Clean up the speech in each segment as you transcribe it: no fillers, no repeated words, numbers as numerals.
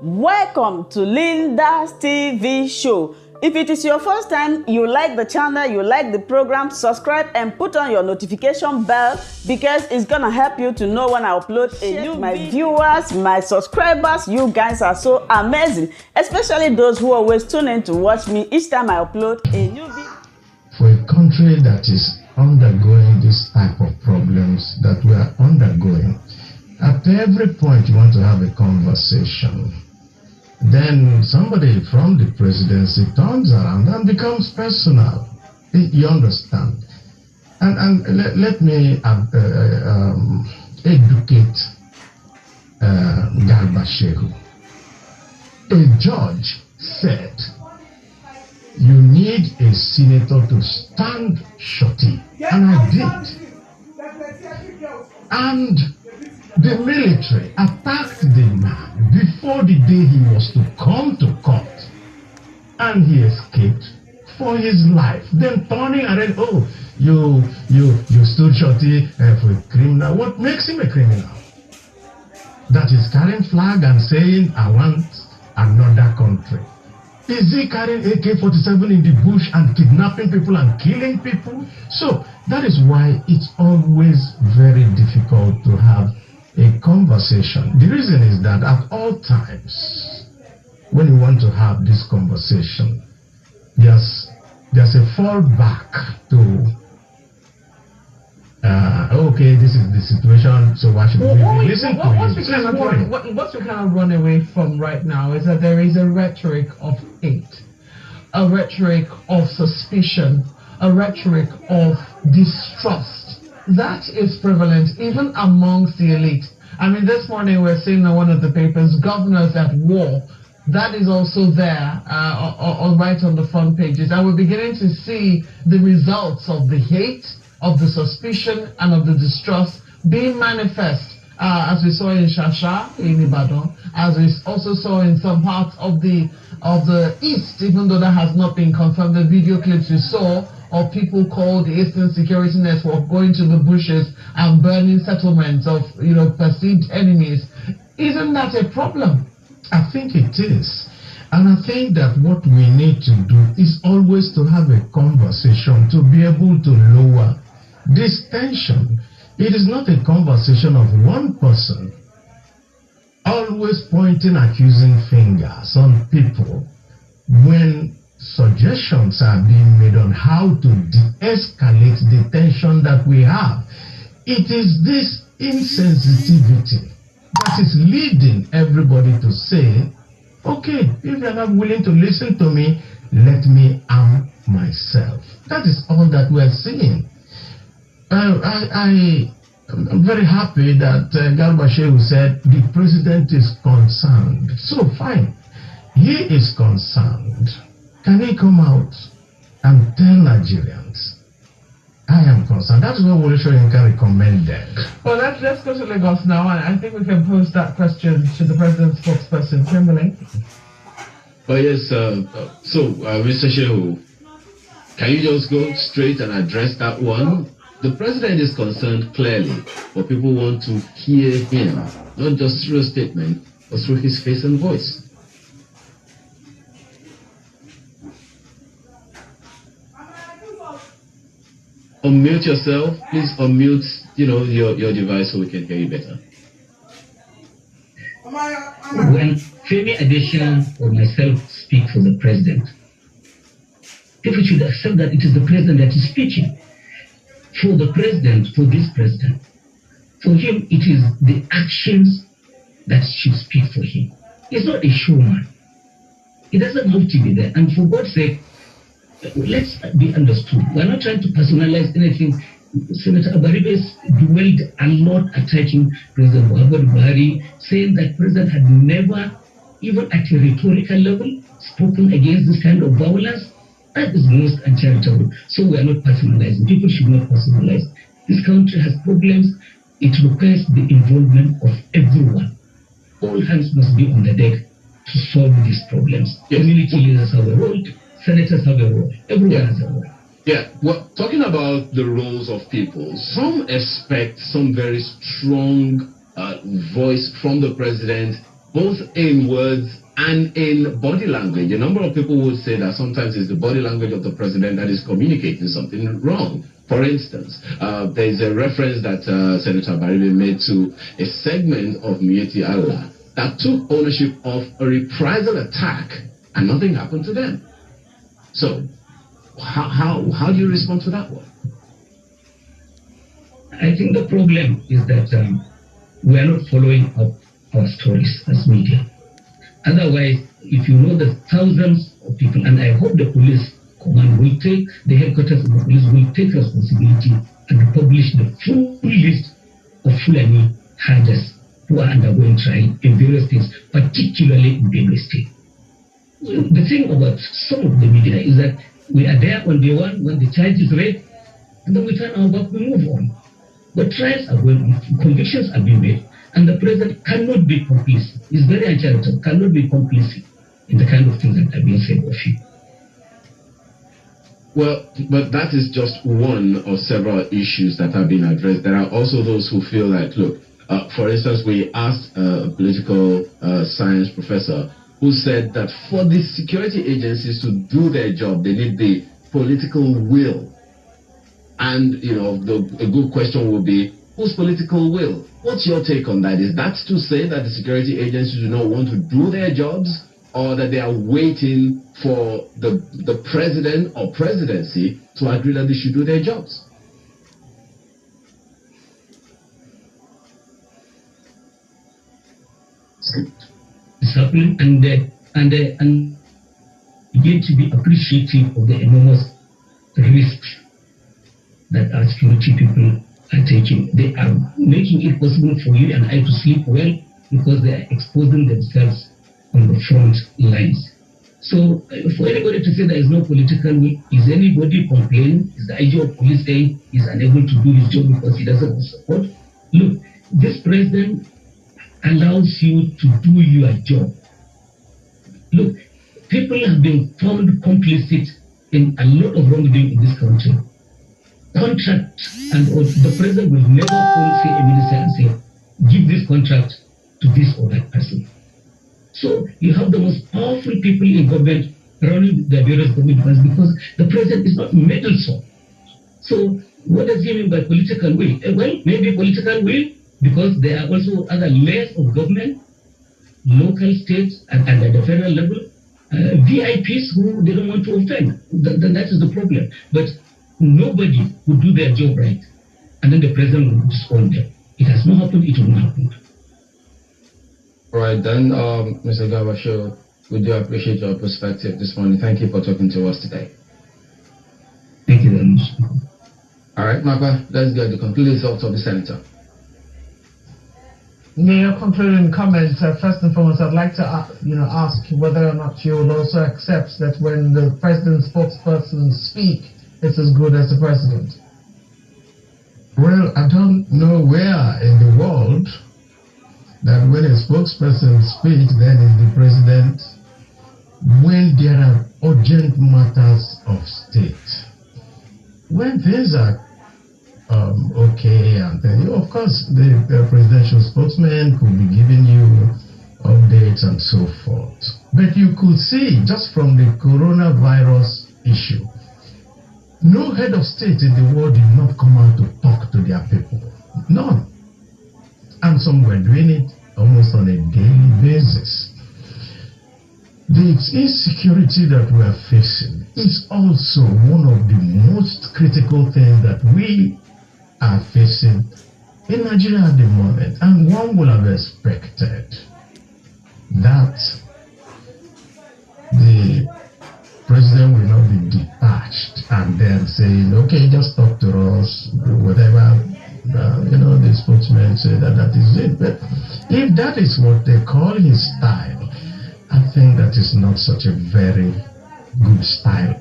Welcome to Linda's TV show. If it is your first time, you like the channel, you like the program, subscribe and put on your notification bell because it's gonna help you to know when I upload a new video. My viewers, my subscribers, you guys are so amazing, especially those who always tune in to watch me each time I upload a new video. For a country that is undergoing this type of problems that we are undergoing, at every point you want to have a conversation, then somebody from the presidency turns around and becomes personal. You understand? And let me educate Garba Shehu. A judge said, you need a senator to stand shorty. And I did. And the military attacked the man before the day he was to come to court. And he escaped for his life. Then turning around, oh, you stood shorty for a criminal. What makes him a criminal? That is carrying flag and saying, I want another country. Is he carrying AK-47 in the bush and kidnapping people and killing people? So that is why it's always very difficult to have a conversation. The reason is that at all times, when you want to have this conversation, there's a fallback to okay, this is the situation, so why should we listen to you? What we cannot run away from right now is that there is a rhetoric of hate, a rhetoric of suspicion, a rhetoric of distrust. That is prevalent even amongst the elite. I mean, this morning we're seeing on one of the papers, governors at war. That is also there, right on the front pages. And we're beginning to see the results of the hate, of the suspicion, and of the distrust being manifest, as we saw in Shasha, in Ibadan, as we also saw in some parts of the East, even though that has not been confirmed. The video clips we saw of people called the Eastern Security Network going to the bushes and burning settlements of, perceived enemies. Isn't that a problem? I think it is. And I think that what we need to do is always to have a conversation to be able to lower this tension. It is not a conversation of one person always pointing accusing fingers on people when suggestions are being made on how to de-escalate the tension that we have. It is this insensitivity that is leading everybody to say, okay, if you're not willing to listen to me, let me arm myself. That is all that we're seeing. I'm very happy that Garba Shehu said the president is concerned. So fine, he is concerned. Can he come out and tell Nigerians, I am concerned? That's what Wole Soyinka recommended. Well, let's go to Lagos now, and I think we can pose that question to the president's spokesperson, Kimberly. Oh yes, Mr. Shehu, can you just go straight and address that one? The president is concerned clearly, but people want to hear him, not just through a statement, but through his face and voice. Unmute yourself. Please unmute, your device so we can hear you better. When Femi Adesina or myself speak for the president, people should accept that it is the president that is speaking. For the president, for this president, for him, it is the actions that should speak for him. He's not a showman. He doesn't have to be there. And for God's sake, let's be understood. We're not trying to personalize anything. Senator Abaribe dwelled a lot attacking President Muhammadu Buhari, saying that President had never, even at a rhetorical level, spoken against this kind of violence. That is most uncharitable. So we are not personalizing. People should not personalize. This country has problems. It requires the involvement of everyone. All hands must be on the deck to solve these problems. Yes. Community leaders have a role. Senators have a role. Everyone has a role. Yeah, well, talking about the roles of people, some expect some very strong voice from the president both in words and in body language. A number of people would say that sometimes it's the body language of the president that is communicating something wrong. For instance, there's a reference that Senator Abaribe made to a segment of Miyetti Allah that took ownership of a reprisal attack and nothing happened to them. So, how do you respond to that one? I think the problem is that we are not following up our stories as media. Otherwise, if you know the thousands of people, and I hope the police command will take, the headquarters of the police will take responsibility and publish the full list of Fulani herders who are undergoing trial in various states, particularly in Benue State. The thing about some of the media is that we are there on day one when the charge is read, and then we turn our back, we move on. But trials are going on, convictions are being made, and the president cannot be complicit. He's very uncharitable, cannot be complicit in the kind of things that are being said of him. Well, but that is just one of several issues that have been addressed. There are also those who feel that, look, for instance, we asked a political science professor who said that for the security agencies to do their job, they need the political will. And, you know, a good question would be, whose political will? What's your take on that? Is that to say that the security agencies do not want to do their jobs, or that they are waiting for the president or presidency to agree that they should do their jobs? It's happening, and yet to be appreciative of the enormous risks that our security people are taking. They are making it possible for you and I to sleep well because they are exposing themselves on the front lines. So for anybody to say there is no political will, is anybody complaining? Is the IG of police saying he's unable to do his job because he doesn't have support? Look, this president allows you to do your job. Look, people have been found complicit in a lot of wrongdoing in this country. Contract, and the president will never say a minister and say, give this contract to this or that person. So you have the most powerful people in government running the various government departments because the president is not meddlesome. So what does he mean by political will? Well, maybe political will because there are also other layers of government, local, states, and at the federal level, VIPs who they don't want to offend. Then that is the problem. But nobody would do their job right, and then the president will respond them. It has not happened, it will not happen. All right, then, Mr. Gabasho, we do appreciate your perspective this morning. Thank you for talking to us today. Thank you very much. All right, Mapa, let's get the concluding thoughts of the senator. In your concluding comments, first and foremost, I'd like to ask whether or not you will also accept that when the president's spokesperson speak, it's as good as the president. Well, I don't know where in the world that when a spokesperson speaks, then is the president, when there are urgent matters of state. When things are okay, and then, of course, the presidential spokesman could be giving you updates and so forth. But you could see, just from the coronavirus issue, no head of state in the world did not come out to talk to their people. None. And some were doing it almost on a daily basis. The insecurity that we are facing is also one of the most critical things that we are facing in Nigeria at the moment. And one would have expected that the president will not be detached and then saying, okay, just talk to us, whatever, the spokesman say that is it. But if that is what they call his style, I think that is not such a very good style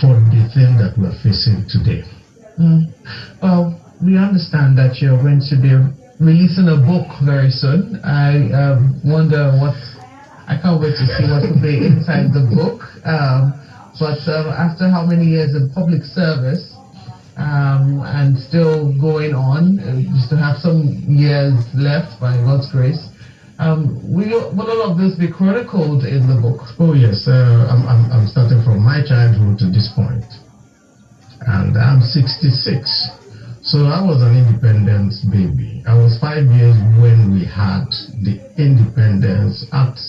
for the thing that we're facing today. Well, we understand that you're going to be releasing a book very soon. I wonder I can't wait to see what will be inside the book. But after how many years of public service and still going on, just to have some years left by God's grace, Will all of this be chronicled in the book? Oh yes, I'm starting from my childhood to this point, and I'm 66. So I was an independence baby. I was 5 years when we had the Independence Act,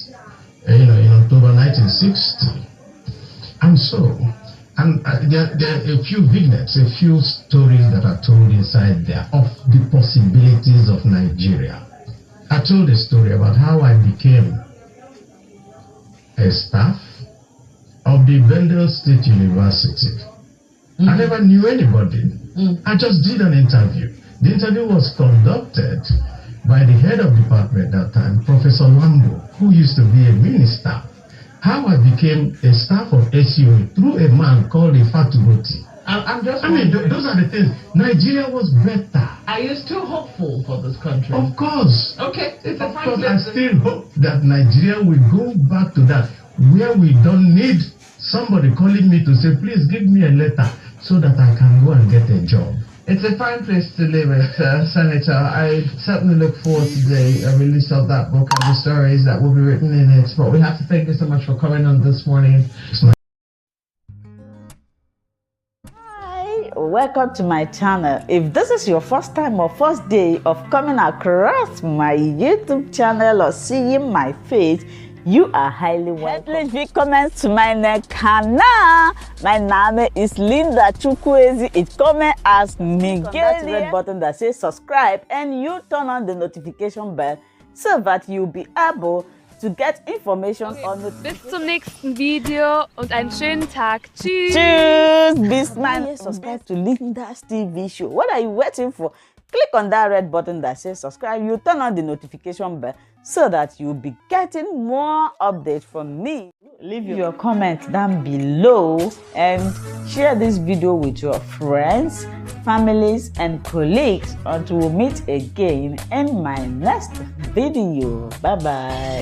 in October 1960. And so, there are a few vignettes, a few stories that are told inside there of the possibilities of Nigeria. I told a story about how I became a staff of the Vendel State University. I never knew anybody. I just did an interview. The interview was conducted by the head of department at that time, Professor Lambo, who used to be a minister. How I became a staff of SUA through a man called Ifatugoti. Those are the things. Nigeria was better. Are you still hopeful for this country? Of course. Okay. Of course, I still hope that Nigeria will go back to that, where we don't need somebody calling me to say, please give me a letter so that I can go and get a job. It's a fine place to live it, Senator. I certainly look forward to the release of that book and the stories that will be written in it. But we have to thank you so much for coming on this morning. Hi, welcome to my channel. If this is your first time or first day of coming across my YouTube channel or seeing my face, you are highly welcome. Herzlich willkommen zu meinem Kanal. Mein Name ist Linda Chukwuezi. It comes as Miguel. That red button that says subscribe and you turn on the notification bell so that you'll be able to get information on the. Bis zum nächsten Video und einen schönen Tag. Tschüss. Tschüss. Bis man subscribe to Linda's TV show. What are you waiting for? Click on that red button that says subscribe. You turn on the notification bell so that you'll be getting more updates from me. Leave your comments down below and share this video with your friends, families, and colleagues until we meet again in my next video. Bye bye.